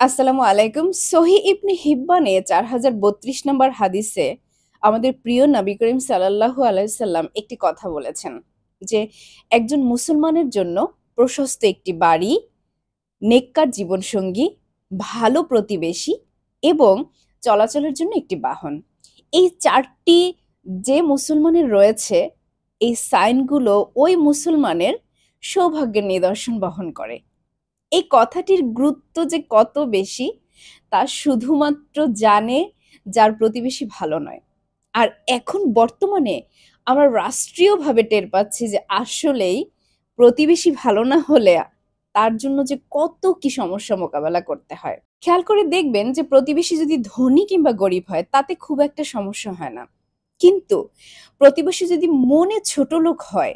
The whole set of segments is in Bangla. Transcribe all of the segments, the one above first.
আসসালামু আলাইকুম। সহিহ ইবনে হিব্বানে ৪০৩২ নম্বর হাদিসে আমাদের প্রিয় নবী করিম সাল্লাল্লাহু আলাইহি সাল্লাম একটি কথা বলেছেন যে, একজন মুসলমানের জন্য প্রশস্ত একটি বাড়ি, নেককার জীবনসঙ্গী, ভালো প্রতিবেশী এবং চলাচলের জন্য একটি বাহন। এই ৪ টি যে মুসলমানের রয়েছে, এই সাইনগুলো ওই মুসলমানের সৌভাগ্যের নিদর্শন বহন করে। এই কথাটির গুরুত্ব যে কত বেশি তা শুধুমাত্র জানে যার প্রতিবেশী ভালো নয়। আর এখন বর্তমানে আমরা রাষ্ট্রীয়ভাবে টের পাচ্ছি যে আসলেই প্রতিবেশী ভালো না হলে তার জন্য যে কত কি সমস্যা মোকাবেলা করতে হয়। খেয়াল করে দেখবেন যে প্রতিবেশী যদি ধনী কিংবা গরিব হয় তাতে খুব একটা সমস্যা হয় না। কিন্তু প্রতিবেশী যদি মনে ছোটলোক হয়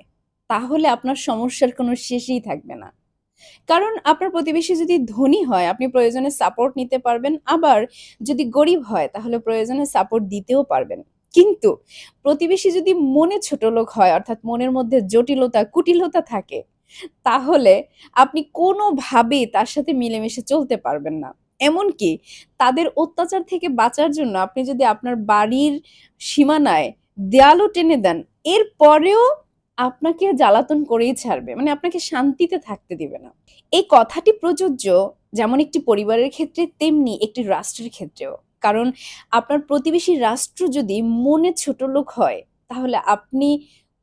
তাহলে আপনার সমস্যার কোনো শেষই থাকবে না। কারণ আপনার প্রতিবেশী যদি ধনী হয়, আপনি প্রয়োজনে সাপোর্ট নিতে পারবেন। আবার যদি গরিব হয়, তাহলে প্রয়োজনে সাপোর্ট দিতেও পারবেন। কিন্তু প্রতিবেশী যদি মনে ছোটলোক হয়, অর্থাৎ মনের মধ্যে জটিলতা, কুটিলতা থাকে, তাহলে আপনি কোনোভাবেই তার সাথে মিলেমিশে চলতে পারবেন না। এমনকি তাদের অত্যাচার থেকে বাঁচার জন্য আপনি যদি আপনার বাড়ির সীমানায় দেয়ালও টেনে দেন, এরপরেও আপনাকে জ্বালাতন করেই ছাড়বে। মানে আপনাকে শান্তিতে থাকতে দিবে না। এই কথাটি প্রযোজ্য যেমন একটি পরিবারের ক্ষেত্রে, তেমনি একটি রাষ্ট্রের ক্ষেত্রেও। কারণ আপনার প্রতিবেশী রাষ্ট্র যদি মনে ছোটলোক হয়, তাহলে আপনি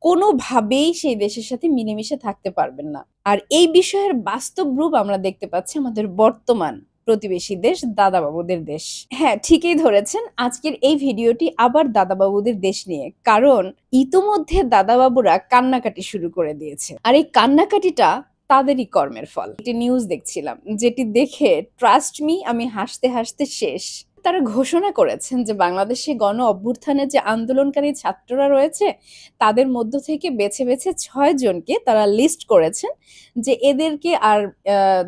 কোনোভাবেই সেই দেশের সাথে মিলেমিশে থাকতে পারবেন না। আর এই বিষয়ের বাস্তব রূপ আমরা দেখতে পাচ্ছি আমাদের বর্তমান প্রতিবেশী দেশ, দাদাবাবুদের দেশ। হ্যাঁ, ঠিকই ধরেছেন। আজকের এই ভিডিওটি আবার দাদাবাবুদের দেশ নিয়ে। কারণ ইতোমধ্যে দাদাবাবুরা কান্নাকাটি শুরু করে দিয়েছে। আর এই কান্নাকাটিটা তাদেরই কর্মের ফল। একটি নিউজ দেখছিলাম, যেটি দেখে ট্রাস্ট মি আমি হাসতে হাসতে শেষ। তারা ঘোষণা করেছেন যে বাংলাদেশে গণ অভ্যুত্থানের যে আন্দোলনকারী ছাত্ররা রয়েছে তাদের মধ্য থেকে বেছে বেছে ৬ জনকে তারা লিস্ট করেছেন যে এদেরকে আর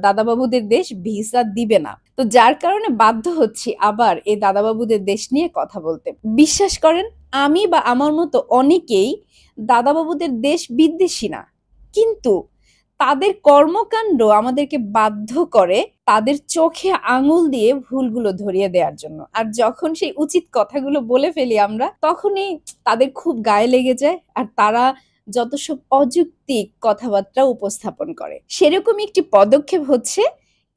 দাদাবাবুদের দেশ ভিসা দিবে না। তো যার কারণে বাধ্য হচ্ছি আবার এই দাদাবাবুদের দেশ নিয়ে কথা বলতে। বিশ্বাস করেন, আমি বা আমার মতো অনেকেই দাদাবাবুদের দেশ বিদ্বেষী না, কিন্তু তাদের কর্মকাণ্ড আমাদেরকে বাধ্য করে তাদের চোখে আঙুল দিয়ে ভুলগুলো ধরিয়ে দেওয়ার জন্য। আর যখন সেই উচিত কথাগুলো বলে ফেলি আমরা, তখনই তাদের খুব গায়ে লেগে যায় আর তারা যত সব অযৌক্তিক কথাবার্তা উপস্থাপন করে। সেরকমই একটি পদক্ষেপ হচ্ছে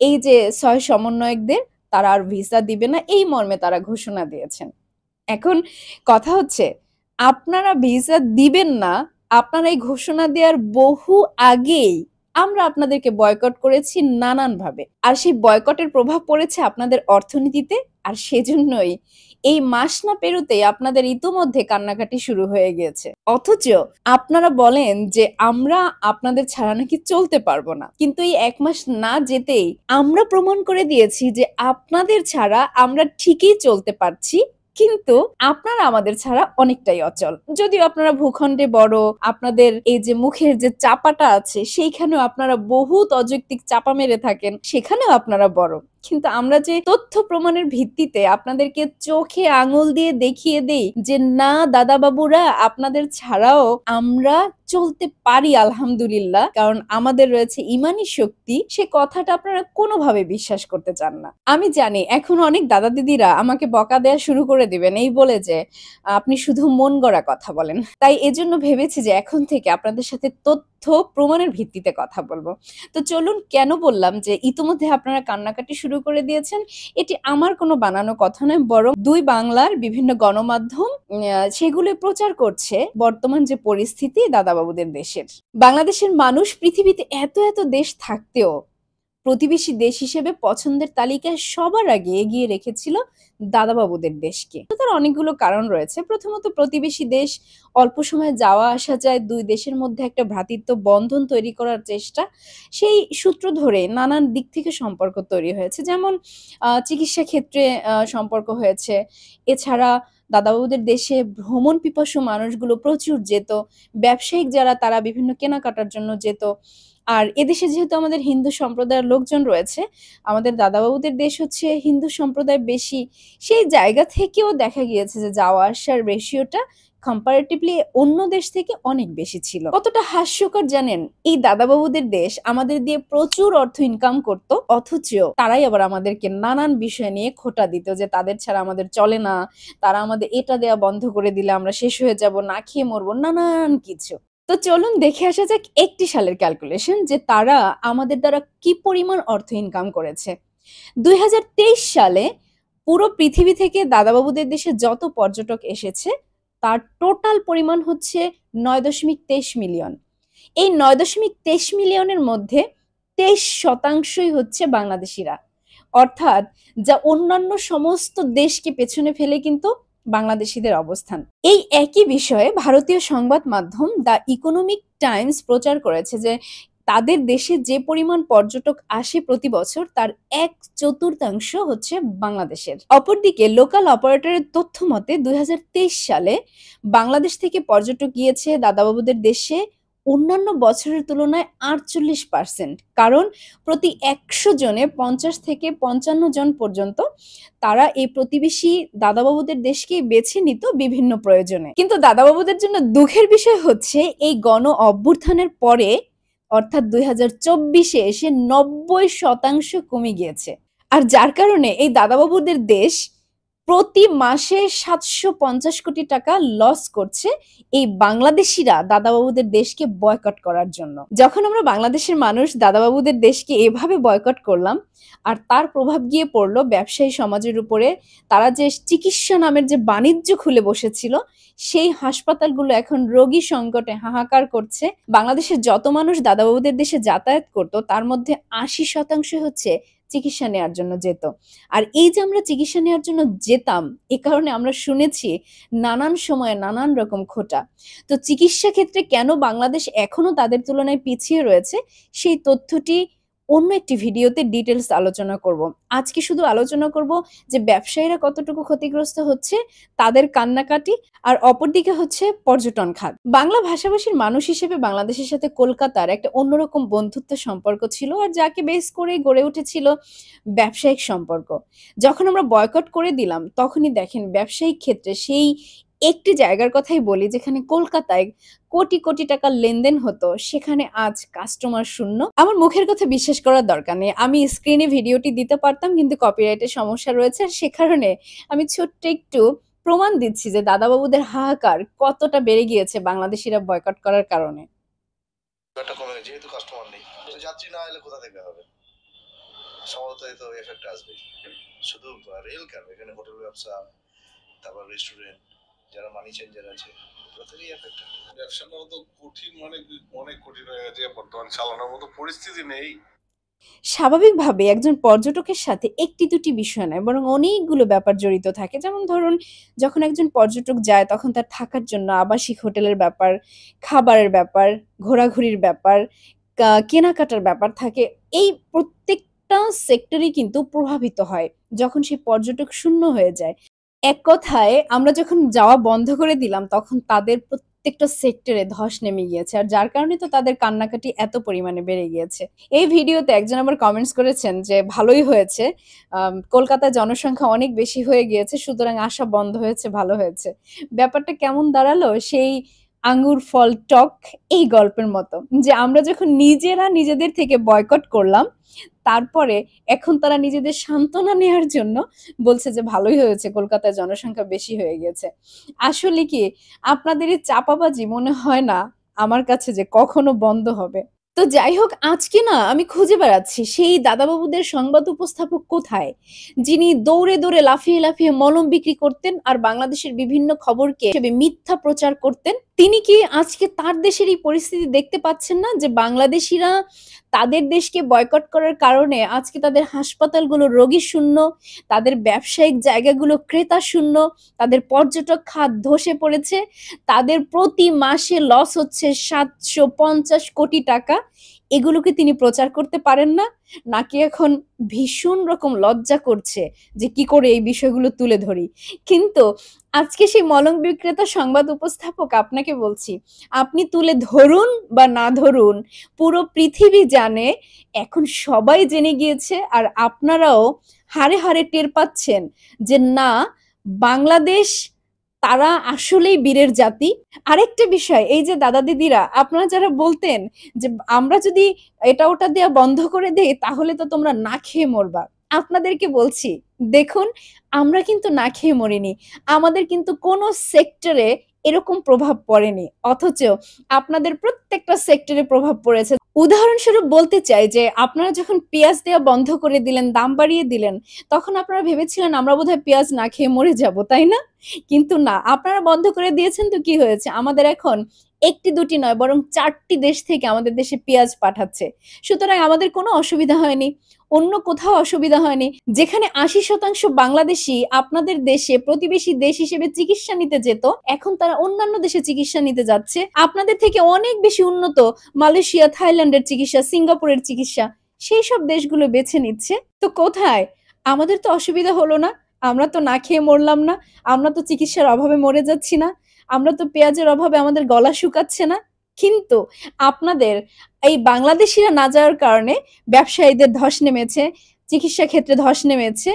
এই যে ৬ সমন্বয়কদের তারা আর ভিসা দিবে না, এই মর্মে তারা ঘোষণা দিয়েছেন। এখন কথা হচ্ছে, আপনারা ভিসা দিবেন না, আপনারা এই ঘোষণা দেওয়ার বহু আগেই আমরা আপনাদেরকে বয়কট করেছি নানানভাবে। আর সেই বয়কটের প্রভাব পড়েছে আপনাদের অর্থনীতিতে। আর সেজন্যই এই মাস না পেরোতেই আপনাদের ইতোমধ্যে কান্নাকাটি শুরু হয়ে গিয়েছে। অথচ আপনারা বলেন যে আমরা আপনাদের ছাড়া নাকি চলতে পারবো না। কিন্তু এই ১ মাস না যেতেই আমরা প্রমাণ করে দিয়েছি যে আপনাদের ছাড়া আমরা ঠিকই চলতে পারছি। কিন্তু আপনারা আমাদের ছাড়া অনেকটাই অচল। যদিও আপনারা ভূখণ্ডে বড়, আপনাদের এই যে মুখের যে চাপাটা আছে সেইখানেও আপনারা বহুত অযৌক্তিক চাপা মেরে থাকেন, সেখানেও আপনারা বড়। কিন্তু আমরা যে তথ্য প্রমাণের ভিত্তিতে আপনাদেরকে চোখে আঙুল দিয়ে দেখিয়ে দেই যে না দাদাবাবুরা, আপনাদের ছাড়াও আমরা চলতে পারি আলহামদুলিল্লাহ, কারণ আমাদের রয়েছে ইমানি শক্তি, সে কথাটা আপনারা কোনোভাবে বিশ্বাস করতে চান না। আমি জানি এখন অনেক দাদা দিদিরা আমাকে বকা দেয়া শুরু করে দিবেন এই বলে যে আপনি শুধু মন গড়া কথা বলেন। তাই এজন্য ভেবেছি যে এখন থেকে আপনাদের সাথে তথ্য প্রমাণের ভিত্তিতে কথা বলবো। তো চলুন, কেন বললাম যে ইতোমধ্যে আপনারা কান্নাকাটি শুরু করে দিয়েছেন, এটি আমার কোনো বানানো কথা নয়, বরং ২ বাংলার বিভিন্ন গণমাধ্যম সেগুলো প্রচার করছে বর্তমান যে পরিস্থিতি দাদাবাবুদের দেশের। বাংলাদেশের মানুষ পৃথিবীতে এত এত দেশ থাকতেও প্রতিবেশী দেশ হিসেবে পছন্দের তালিকায় সবার আগে এগিয়ে রেখেছিল দাদাবাবুদের দেশকে। তো তার অনেকগুলো কারণ রয়েছে। প্রথমত, প্রতিবেশী দেশ, অল্প সময়ে যাওয়া আসা যায়, ২ দেশের মধ্যে একটা ভ্রাতৃত্ব বন্ধন তৈরি করার চেষ্টা, সেই সূত্র ধরে নানান দিক থেকে সম্পর্ক তৈরি হয়েছে। যেমন চিকিৎসা ক্ষেত্রে সম্পর্ক হয়েছে। এছাড়া দাদাবাবুদের দেশে ভ্রমণ পিপাসু মানুষগুলো প্রচুর যেত। ব্যবসায়িক যারা তারা বিভিন্ন কেনাকাটার জন্য যেত। আর এদেশে যেহেতু আমাদের হিন্দু সম্প্রদায়ের লোকজন রয়েছে, আমাদের দাদাবাবুদের দেশ হচ্ছে হিন্দু সম্প্রদায় বেশি। সেই জায়গা থেকেও দেখা গিয়েছে যে যাওয়া আসার রেশিওটা কম্পারেটিভলি অন্য দেশ থেকে অনেক বেশি ছিল। কতটা হাস্যকর জানেন, এই দাদাবাবুদের দেশ আমাদের দিয়ে প্রচুর অর্থ ইনকাম করত, অথচ তারাই আবার আমাদেরকে নানান বিষয় নিয়ে খোঁটা দিত যে তাদের ছাড়া আমাদের চলে না, তারা আমাদের এটা দেয়া বন্ধ করে দিলে আমরা শেষ হয়ে যাব, না খেয়ে মরবো, নানান কিছু। তো চলুন দেখে আসা যাক একটি সালের ক্যালকুলেশন যে তারা আমাদের দ্বারা কি পরিমাণ অর্থ ইনকাম করেছে। 2023 সালে পুরো পৃথিবী থেকে দাদাবাবুদের দেশে যত পর্যটক এসেছে তার টোটাল পরিমাণ হচ্ছে 9.23 মিলিয়ন। এই 9.23 মিলিয়নের মধ্যে 23% হচ্ছে বাংলাদেশিরা, অর্থাৎ যা অন্যান্য সমস্ত দেশকে পেছনে ফেলে কিন্তু বাংলাদেশিদের অবস্থান। এই একই বিষয়ে ভারতীয় সংবাদ মাধ্যম দ্য ইকোনমিক টাইমস প্রচার করেছে যে তাদের দেশে যে পরিমাণ পর্যটক আসে প্রতি বছর তার 1/4 হচ্ছে বাংলাদেশের। অপরদিকে লোকাল অপারেটরের তথ্য মতে 2023 সালে বাংলাদেশ থেকে পর্যটক গিয়েছে দাদাবাবুদের দেশে অন্যান্য বছরের তুলনায় 48%। কারণ প্রতি 100 জনে 50 থেকে 55 জন পর্যন্ত তারা এই প্রতিবেশী দাদাবাবুদের দেশকেই বেছে নিত বিভিন্ন প্রয়োজনে। কিন্তু দাদাবাবুদের জন্য দুঃখের বিষয় হচ্ছে এই গণ অভ্যুত্থানের পরে অর্থাৎ 2024-এ এসে 90% কমে গিয়েছে। আর যার কারণে এই দাদাবাবুদের দেশ প্রতি মাসে 750 কোটি টাকা লস করছে এই বাংলাদেশিরা দাদাবাবুদের দেশকে বয়কট করার জন্য। যখন আমরা বাংলাদেশের মানুষ দাদাবাবুদের দেশকে এভাবে বয়কট করলাম আর তার প্রভাব গিয়ে পড়লো ব্যবসায়ী সমাজের উপরে, তারা যে চিকিৎসা নামের যে বাণিজ্য খুলে বসেছিল সেই হাসপাতালগুলো এখন রোগী সংকটে হাহাকার করছে। বাংলাদেশের যত মানুষ দাদাবাবুদের দেশে যাতায়াত করত তার মধ্যে 80% হচ্ছে চিকিৎসা নেওয়ার জন্য যেত। আর এই যে আমরা চিকিৎসা নেওয়ার জন্য যেতাম, এ কারণে আমরা শুনেছি নানান সময়ে নানান রকম খোঁটা। তো চিকিৎসা ক্ষেত্রে কেন বাংলাদেশ এখনো তাদের তুলনায় পিছিয়ে রয়েছে সেই তথ্যটি অন্য একটি ভিডিওতে ডিটেলস আলোচনা করব। আজকে শুধু আলোচনা করব যে ব্যবসায়ীরা কতটুকু ক্ষতিগ্রস্ত হচ্ছে, তাদের কান্নাকাটি, আর অপরদিকে হচ্ছে পর্যটন খাত। বাংলা ভাষাভাষীর মানুষ হিসেবে বাংলাদেশের সাথে কলকাতার একটা অন্যরকম বন্ধুত্ব সম্পর্ক ছিল, আর যাকে বেস করে গড়ে উঠেছিল ব্যবসায়িক সম্পর্ক। যখন আমরা বয়কট করে দিলাম তখনই দেখেন ব্যবসায়িক ক্ষেত্রে সেই একটি জায়গার কথাই বলি যেখানে কলকাতায় কোটি কোটি টাকার লেনদেন হতো, সেখানে আজ কাস্টমার শূন্য। আমার মুখের কথা বিশ্বাস করার দরকার নেই, আমি স্ক্রিনে ভিডিওটি দিতে পারতাম কিন্তু কপিরাইটের সমস্যা রয়েছে, আর সে কারণে আমি ছোট্ট একটু প্রমাণ দিচ্ছি যে দাদাবাবুদের হাহাকার কতটা বেড়ে গিয়েছে বাংলাদেশিরা বয়কট করার কারণে। যেহেতু কাস্টমার নেই, যাত্রী না এলে কোথা থেকে হবে, সম্ভবত তো এফেক্ট আসবে। শুধু রেল কেন, এখানে হোটেল ব্যবসা, তারপর রেস্টুরেন্ট, যারা মানি চেঞ্জার আছে, প্রত্যেকেই এফেক্ট। ব্যবসাটাও তো কঠিন, অনেক কঠিন হয়ে গেছে, বর্তমানে চালানোর মতো পরিস্থিতি নেই। স্বাভাবিকভাবে একজন পর্যটকের সাথে একটি দুটি বিষয় নয় বরং অনেকগুলো ব্যাপার জড়িত থাকে। যেমন ধরুন, যখন একজন পর্যটক যায় তখন তার থাকার জন্য আবাসিক হোটেলের ব্যাপার, খাবারের ব্যাপার, ঘোরাঘুরির ব্যাপার, কেনাকাটার ব্যাপার থাকে। এই প্রত্যেকটা সেক্টরই কিন্তু প্রভাবিত হয় যখন সেই পর্যটক শূন্য হয়ে যায়। এক কথায় আমরা যখন যাওয়া বন্ধ করে দিলাম তখন তাদের প্রত্যেকটা সেক্টরে ধস নেমে গিয়েছে, আর যার কারণে তো তাদের কান্নাকাটি এত পরিমাণে বেড়ে গিয়েছে। এই ভিডিওতে একজন আবার কমেন্টস করেছেন যে ভালোই হয়েছে, কলকাতায় জনসংখ্যা অনেক বেশি হয়ে গিয়েছে সুতরাং আসা বন্ধ হয়েছে, ভালো হয়েছে। ব্যাপারটা কেমন দাঁড়ালো সেই আঙ্গুর ফল টক এই গল্পের মতো, যে আমরা যখন নিজেরা নিজেদের থেকে বয়কট করলাম তারপরে এখন তারা নিজেদের সান্ত্বনা নেওয়ার জন্য বলছে যে ভালোই হয়েছে কলকাতায় জনসংখ্যা বেশি হয়ে গেছে। আসলে কি আপনাদের এই চাপাবাজি মনে হয় না আমার কাছে যে কখনো বন্ধ হবে? তো যাই হোক, আজকে না আমি খুঁজে বেড়াচ্ছি সেই দাদাবাবুদের সংবাদ উপস্থাপক কোথায়, যিনি দৌড়ে দৌড়ে লাফিয়ে লাফিয়ে মলম বিক্রি করতেন আর বাংলাদেশের বিভিন্ন খবরকে মিথ্যা প্রচার করতেন। তিনি কি আজকে তার দেশের এই পরিস্থিতি দেখতে পাচ্ছেন না যে বাংলাদেশিরা তাদের দেশকে বয়কট করার কারণে আজকে তাদের হাসপাতালগুলো রোগী শূন্য, তাদের ব্যবসায়িক জায়গাগুলো ক্রেতা শূন্য, তাদের পর্যটক খাত ধসে পড়েছে, তাদের প্রতি মাসে লস হচ্ছে 750 কোটি টাকা। এগুলোকে তিনি প্রচার করতে পারেন না, নাকি এখন ভীষণ রকম লজ্জা করছে যে কি করে এই বিষয়গুলো তুলে ধরি? কিন্তু আজকে সেই মলম বিক্রেতা সংবাদ উপস্থাপক আপনাকে বলছি, আপনি তুলে ধরুন বা না ধরুন পুরো পৃথিবী জানে, এখন সবাই জেনে গিয়েছে, আর আপনারাও হাড়ে হাড়ে টের পাচ্ছেন যে না, বাংলাদেশ তারা আসলেই বীরের জাতি। আরেকটা বিষয়, এই যে দাদা দিদিরা আপনারা যারা বলতেন যে আমরা যদি এটা ওটা দেয়া বন্ধ করে দেই তাহলে তো তোমরা না খেয়ে মরবা। আপনাদেরকে বলছি, দেখুন আমরা কিন্তু না খেয়ে মরিনি। আমাদের কিন্তু কোন সেক্টরে এরকম প্রভাব পড়েনি। অথচ আপনাদের প্রত্যেকটা সেক্টরে প্রভাব পড়েছে। উদাহরণস্বরূপ বলতে চাই যে আপনারা যখন পেঁয়াজ দেয়া বন্ধ করে দিলেন, দাম বাড়িয়ে দিলেন, তখন আপনারা ভেবেছিলেন আমরা বোধহয় পেঁয়াজ না খেয়ে মরে যাবো, তাই না? কিন্তু না, আপনারা বন্ধ করে দিয়েছেন তো কি হয়েছে? আমাদের এখন ১টি ২টি নয় বরং ৪ টি দেশ থেকে আমাদের দেশে পেঁয়াজ পাঠাচ্ছে। সুতরাং আমাদের কোনো অসুবিধা হয়নি। অন্য কোথাও অসুবিধা হয়নি। যেখানে ৮০% বাংলাদেশী আপনাদের দেশে প্রতিবেশী দেশ হিসেবে চিকিৎসা নিতে যেত, এখন তারা অন্যান্য দেশে চিকিৎসা নিতে যাচ্ছে। আপনাদের থেকে অনেক বেশি উন্নত মালয়েশিয়া, থাইল্যান্ডের চিকিৎসা, সিঙ্গাপুরের চিকিৎসা, সেই সব দেশগুলো বেছে নিচ্ছে। তো কোথায়? আমাদের তো অসুবিধা হলো না। আমরা তো না খেয়ে মরলাম না। আমরা তো চিকিৎসার অভাবে মরে যাচ্ছি না। আমরা তো পেঁয়াজের অভাবে আমাদের গলা শুকাচ্ছে না। কিন্তু আপনাদের এই বাংলাদেশীরা না যাওয়ার কারণে ব্যবসায়ীদের ধস নেমেছে, চিকিৎসা ক্ষেত্রে ধস নেমেছে,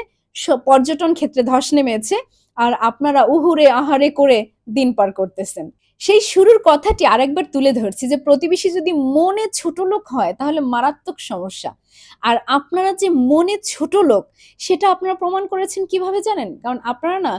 পর্যটন ক্ষেত্রে ধস নেমেছে। আর আপনারা উহুরে আহারে করে দিন পার করতেছেন। সেই শুরুর কথাটি আরেকবার তুলে ধরছি যে প্রতিবেশী যদি মনে ছোট লোক হয় তাহলে মারাত্মক সমস্যা। আর আপনারা যে মনে ছোট লোক সেটা আপনারা প্রমাণ করেছেন কিভাবে জানেন? কারণ আপনারা না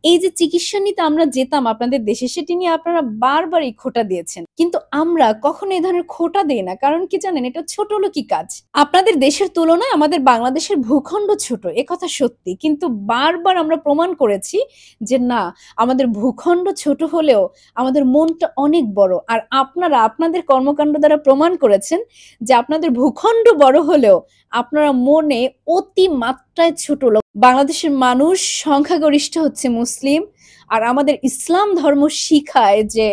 এই যে চিকিৎসা নিতে আমরা যেতাম আপনাদের দেশে সেটি নিয়ে আপনারা বারবারই খোঁটা দিয়েছেন। কিন্তু আমরা কখনো এই ধরনের খোঁটা দেই না। কারণ কি জানেন? এটা ছোটলোকি কাজ। আপনাদের দেশের তুলনায় আমাদের বাংলাদেশের ভূখণ্ড ছোট। একথা সত্যি। কিন্তু বারবার আমরা প্রমাণ করেছি যে না, আমাদের ভূখণ্ড ছোট হলেও আমাদের মনটা অনেক বড়। আর আপনারা আপনাদের কর্মকাণ্ড দ্বারা প্রমাণ করেছেন যে আপনাদের ভূখণ্ড বড় হলেও আপনারা মনে অতিমাত্রায় ছোট লোক। বাংলাদেশের মানুষ সংখ্যাগরিষ্ঠ হচ্ছে মুসলিম। আর আমাদের ইসলাম ধর্ম শিখায় যে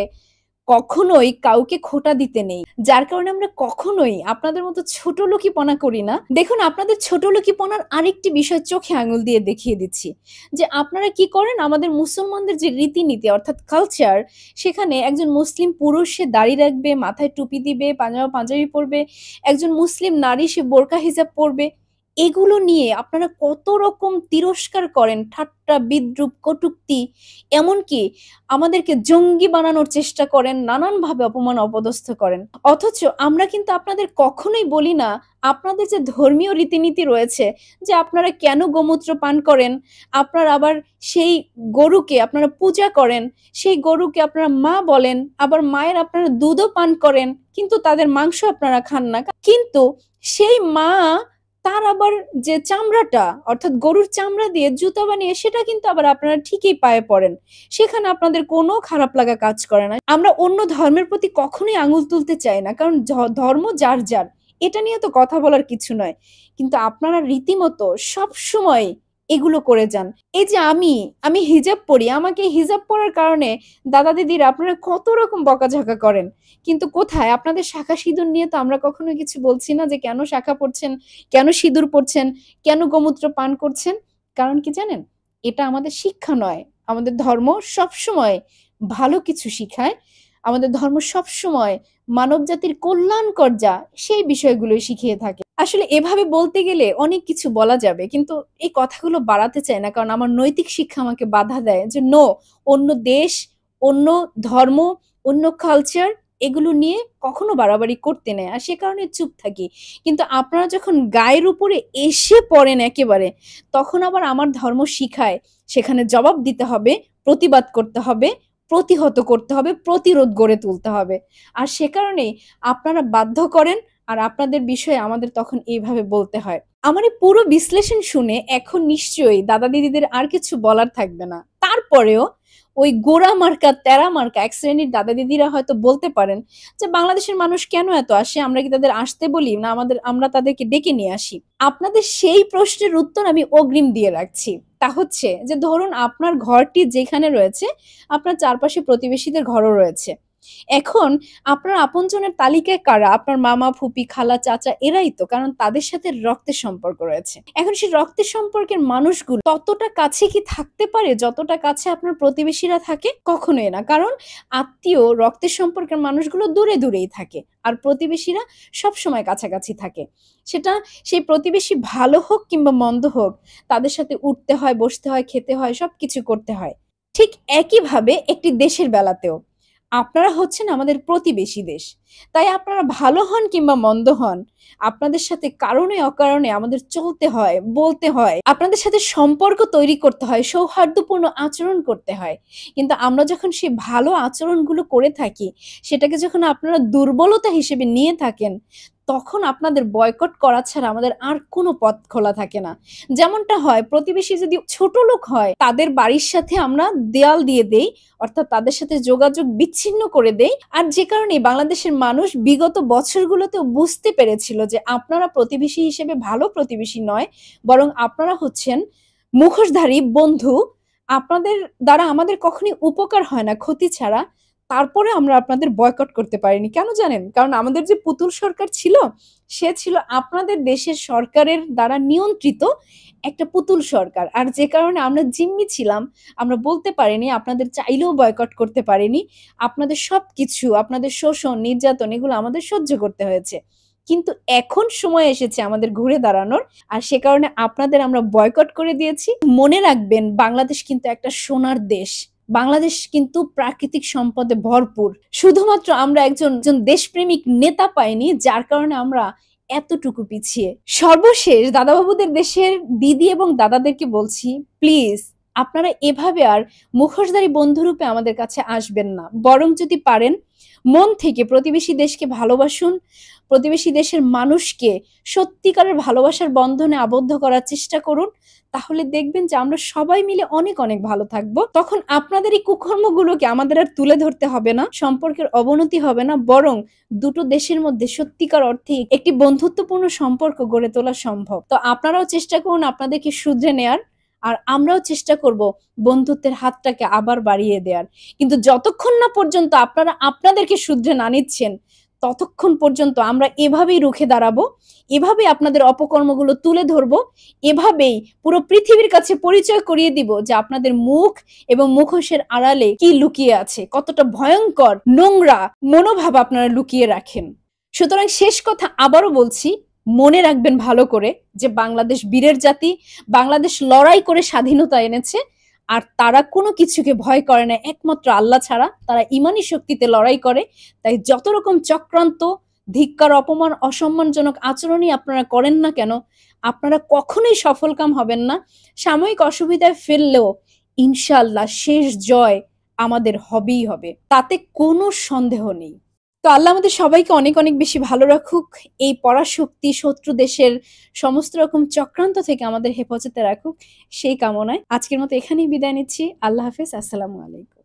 কখনোই কাউকে খোঁটা দিতে নেই। যার কারণে আমরা কখনোই আপনাদের মতো ছোটলোকিপনা করি না। দেখুন আপনাদের ছোটলোকিপনার আরেকটি বিষয় চোখে আঙুল দিয়ে দেখিয়ে দিচ্ছি। যে আপনারা কি করেন, আমাদের মুসলমানদের যে রীতিনীতি অর্থাৎ কালচার, সেখানে একজন মুসলিম পুরুষ সে দাড়ি রাখবে, মাথায় টুপি দিবে, পাজামা পাঞ্জাবি পরবে। একজন মুসলিম নারী সে বোরকা হিজাব পরবে। এগুলো নিয়ে আপনারা কত রকম তিরস্কার করেন, ঠাট্টা, বিদ্রূপ, কটূক্তি, এমনকি আমাদেরকে জঙ্গি বানানোর চেষ্টা করেন, নানানভাবে অপমান অপদস্থ করেন। অথচ আমরা কিন্তু আপনাদের কখনোই বলি না আপনাদের যে ধর্মীয় রীতিনীতি রয়েছে যে আপনারা কেন গোমূত্র পান করেন, আপনারা আবার সেই গরুকে আপনারা পূজা করেন, সেই গরুকে আপনারা মা বলেন, আবার মায়ের আপনারা দুধও পান করেন, কিন্তু তাদের মাংস আপনারা খান না। কিন্তু সেই মা তার আবার যে চামড়াটা অর্থাৎ গরুর চামড়া দিয়ে জুতা বানিয়ে সেটা কিন্তু আবার আপনারা ঠিকই পায়ে পড়েন। সেখানে আপনাদের কোনো খারাপ লাগা কাজ করে না। আমরা অন্য ধর্মের প্রতি কখনোই আঙুল তুলতে চাই না। কারণ ধর্ম যার যার। এটা নিয়ে তো কথা বলার কিছু নয়। কিন্তু আপনারা রীতিমতো সবসময় এগুলো করে যান। এই যে আমি হিজাব পড়ি। আমাকে হিজাব পরার কারণে দাদা দিদিরা আপনারা কত রকম বকাঝকা করেন। কিন্তু কোথায়? আপনাদের শাঁখা সিঁদুর নিয়ে তো আমরা কখনো কিছু বলছি না যে কেন শাঁখা পড়ছেন, কেন সিঁদুর পড়ছেন, কেন গোমূত্র পান করছেন। কারণ কি জানেন? এটা আমাদের শিক্ষা নয়। আমাদের ধর্ম সবসময় ভালো কিছু শিখায়। আমাদের ধর্ম সবসময় মানবজাতির কল্যাণকর যা, সেই বিষয়গুলোই শিখিয়ে থাকে। আসলে এভাবে বলতে গেলে অনেক কিছু বলা যাবে। কিন্তু এই কথাগুলো বাড়াতে চাই না। কারণ আমার নৈতিক শিক্ষা আমাকে বাধা দেয় যে অন্য দেশ, অন্য ধর্ম, অন্য কালচার এগুলো নিয়ে কখনো বাড়াবাড়ি করতে নেই। আর সে কারণে চুপ থাকি। কিন্তু আপনারা যখন গায়ের উপরে এসে পড়েন একেবারে, তখন আবার আমার ধর্ম শিখায় সেখানে জবাব দিতে হবে, প্রতিবাদ করতে হবে, প্রতিহত করতে হবে, প্রতিরোধ গড়ে তুলতে হবে। আর সে কারণেই আপনারা বাধ্য করেন আর আপনাদের বিষয়ে আমাদের তখন এইভাবে বলতে হয়। আমার এই পুরো বিশ্লেষণ শুনে এখন নিশ্চয়ই দাদা দিদিদের আর কিছু বলার থাকবে না। তারপরেও ওই গোঁড়া মার্কা, তেড়া মার্কা এক শ্রেণীর দাদা দিদিরা হয়তো বলতে পারেন যে বাংলাদেশের মানুষ কেন এত আসে? আমরা কি তাদের আসতে বলি না আমরা তাদেরকে ডেকে নিয়ে আসি? আপনাদের সেই প্রশ্নের উত্তর আমি অগ্রিম দিয়ে রাখছি। তা হচ্ছে যে ধরুন আপনার ঘরটি যেখানে রয়েছে, আপনার চারপাশে প্রতিবেশীদের ঘরও রয়েছে। এখন আপনার আপনজনের তালিকায় কারা? আপনার মামা, ফুপি, খালা, চাচা এরাই তো। কারণ তাদের সাথে রক্তের সম্পর্ক রয়েছে। এখন সেই রক্তের সম্পর্কের মানুষগুলো ততটা কাছে কি থাকতে পারে যতটা কাছে আপনার প্রতিবেশীরা থাকে? কখনোই না। কারণ আত্মীয়, রক্তের সম্পর্কের মানুষগুলো দূরে দূরেই থাকে। আর প্রতিবেশীরা সবসময় কাছাকাছি থাকে। সেটা সেই প্রতিবেশী ভালো হোক কিংবা মন্দ হোক, তাদের সাথে উঠতে হয়, বসতে হয়, খেতে হয়, সবকিছু করতে হয়। ঠিক একইভাবে একটি দেশের বেলাতেও আপনারা হচ্ছেন আমাদের প্রতিবেশী দেশ। তাই আপনারা ভালো হন কিংবা মন্দ হন, আপনাদের সাথে কারণে অকারণে আমাদের চলতে হয়, বলতে হয়, আপনাদের সাথে সম্পর্ক তৈরি করতে হয়, সৌহার্দ্যপূর্ণ আচরণ করতে হয়। কিন্তু আমরা যখন সেই ভালো আচরণগুলো করে থাকি, সেটাকে যখন আপনারা দুর্বলতা হিসেবে নিয়ে থাকেন, তখন আপনাদের বয়কট করা ছাড়া আমাদের আর কোনো পথ খোলা থাকে না। যেমনটা হয় প্রতিবেশী যদি ছোট লোক হয়, তাদের বাড়ির সাথে আমরা দেয়াল দিয়ে দেই, অর্থাৎ তাদের সাথে যোগাযোগ বিচ্ছিন্ন করে দেই। আর যে কারণে বাংলাদেশের মানুষ বিগত বছরগুলোতেও বুঝতে পেরেছিল যে আপনারা প্রতিবেশী হিসেবে ভালো প্রতিবেশী নয়, বরং আপনারা হচ্ছেন মুখোশধারী বন্ধু। আপনাদের দ্বারা আমাদের কখনোই উপকার হয় না ক্ষতি ছাড়া। তারপরে আমরা আপনাদের বয়কট করতে পারিনি। কেন জানেন? কারণ আমাদের যে পুতুল সরকার ছিল, সে ছিল আপনাদের দেশের সরকারের দ্বারা নিয়ন্ত্রিত একটা পুতুল সরকার। আর যে কারণে আমরা জিম্মি ছিলাম, আমরা বলতে পারিনি, আপনাদের চাইলেও বয়কট করতে পারিনি। আপনাদের সবকিছু, আপনাদের শোষণ, নির্যাতন এগুলো আমাদের সহ্য করতে হয়েছে। কিন্তু এখন সময় এসেছে আমাদের ঘুরে দাঁড়ানোর। আর সে কারণে আপনাদের আমরা বয়কট করে দিয়েছি। মনে রাখবেন বাংলাদেশ কিন্তু একটা সোনার দেশ। বাংলাদেশ কিন্তু প্রাকৃতিক সম্পদে ভরপুর। শুধুমাত্র আমরা একজন দেশপ্রেমিক নেতা পাইনি, যার কারণে আমরা এতটুকু পিছিয়ে। সর্বশেষ দাদাবাবুদের দেশের দিদি এবং দাদাদেরকে বলছি, প্লিজ আপনারা এভাবে আর মুখোশধারী বন্ধুরূপে আমাদের কাছে আসবেন না। বরং যদি পারেন মন থেকে প্রতিবেশী দেশকে ভালোবাসুন, প্রতিবেশী দেশের মানুষকে সত্যিকারের ভালোবাসার বন্ধনে আবদ্ধ করার চেষ্টা করুন। তাহলে দেখবেন যে আমরা সবাই মিলে অনেক অনেক ভালো থাকবো। তখন আপনাদের এই কুকর্মগুলোকে আমাদের আর তুলে ধরতে হবে না, সম্পর্কের অবনতি হবে না, বরং দুটো দেশের মধ্যে সত্যিকার অর্থে একটি বন্ধুত্বপূর্ণ সম্পর্ক গড়ে তোলা সম্ভব। তো আপনারাও চেষ্টা করুন আপনাদেরকে শুধরে নেয়ার, আর আমরাও চেষ্টা করব বন্ধুত্বের হাতটাকে আবার বাড়িয়ে দেওয়ার। কিন্তু যতক্ষণ না পর্যন্ত আপনারা আপনাদেরকে শুধরে না নিচ্ছেন, ততক্ষণ পর্যন্ত আমরা এভাবেই রুখে দাঁড়াবো, এভাবেই আপনাদের অপকর্মগুলো তুলে ধরবো, এভাবেই পুরো পৃথিবীর কাছে পরিচয় করিয়ে দিব যে আপনাদের মুখ এবং মুখোশের আড়ালে কি লুকিয়ে আছে, কতটা ভয়ঙ্কর নোংরা মনোভাব আপনারা লুকিয়ে রাখেন। সুতরাং শেষ কথা আবারও বলছি, মনে রাখবেন ভালো করে যে বাংলাদেশ বীরের জাতি, বাংলাদেশ লড়াই করে স্বাধীনতা এনেছে। আর তারা কোনো কিছুকে ভয় করে না একমাত্র আল্লাহ ছাড়া। তারা ইমানি শক্তিতে লড়াই করে। তাই যত রকম চক্রান্ত, ধিক্কার, অপমান, অসম্মানজনক আচরণই আপনারা করেন না কেন, আপনারা কখনোই সফলকাম হবেন না। সাময়িক অসুবিধায় ফেললেও ইনশাআল্লাহ শেষ জয় আমাদের হবেই হবে, তাতে কোনো সন্দেহ নেই। তো আল্লাহ আমাদের সবাইকে অনেক অনেক বেশি ভালো রাখুক, এই পরাশক্তি শত্রু দেশের সমস্ত রকম চক্রান্ত থেকে আমাদের হেফাজতে রাখুক, সেই কামনায় আজকের মতো এখানেই বিদায় নিচ্ছি। আল্লাহ হাফেজ, আসসালামু আলাইকুম।